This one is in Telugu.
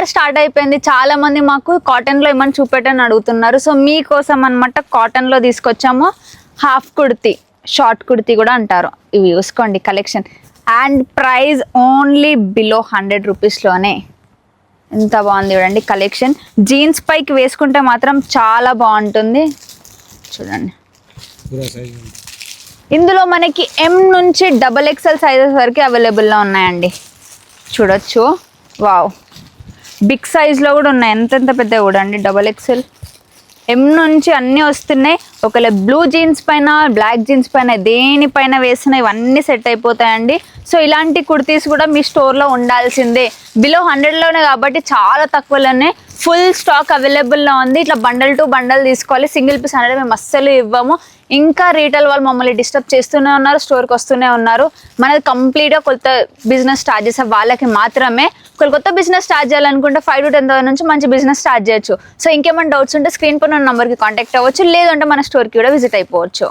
సమ్మర్ స్టార్ట్ అయిపోయింది, చాలా మంది మాకు కాటన్లో ఏమన్నా చూపెట్టని అడుగుతున్నారు. సో మీకోసం అనమాట కాటన్లో తీసుకొచ్చాము. హాఫ్ కుర్తీ, షార్ట్ కుర్తీ కూడా అంటారు. ఇవి చూసుకోండి collection. And price only below 100 రూపీస్లోనే. ఎంత బాగుంది చూడండి కలెక్షన్. జీన్స్ పైకి వేసుకుంటే మాత్రం చాలా బాగుంటుంది. చూడండి, ఇందులో మనకి M నుంచి XXL సైజెస్ వరకు అవైలబుల్లో ఉన్నాయండి. చూడొచ్చు, వావ్, బిగ్ సైజ్లో కూడా ఉన్నాయి. ఎంతెంత పెద్దగా కూడా అండి. XXL, M నుంచి అన్నీ వస్తున్నాయి. ఒకవేళ బ్లూ జీన్స్ పైన, బ్లాక్ జీన్స్ పైన, దేనిపైన వేసిన ఇవన్నీ సెట్ అయిపోతాయండి. సో ఇలాంటి కుర్తీస్ కూడా మీ స్టోర్లో ఉండాల్సిందే. బిలో 100లోనే కాబట్టి చాలా తక్కువలోనే ఫుల్ స్టాక్ అవైలబుల్లో ఉంది. ఇట్లా బండల్ టు బండల్ తీసుకోవాలి, సింగిల్ పీస్ అనేది మేము అస్సలు ఇవ్వము. ఇంకా రీటైల్ వాళ్ళు మమ్మల్ని డిస్టర్బ్ చేస్తూనే ఉన్నారు, స్టోర్కి వస్తూనే ఉన్నారు. మనది కంప్లీట్గా కొత్త బిజినెస్ స్టార్ట్ చేసే వాళ్ళకి మాత్రమే. కొత్త బిజినెస్ స్టార్ట్ చేయాలనుకుంటే 5 to 10,000 నుంచి మంచి బిజినెస్ స్టార్ట్ చేయొచ్చు. సో ఇంకేమైనా డౌట్స్ ఉంటే స్క్రీన్ పైన ఉన్న నెంబర్కి కాంటాక్ట్ అవ్వచ్చు, లేదంటే మన స్టోర్కి కూడా విజిట్ అయిపోవచ్చు.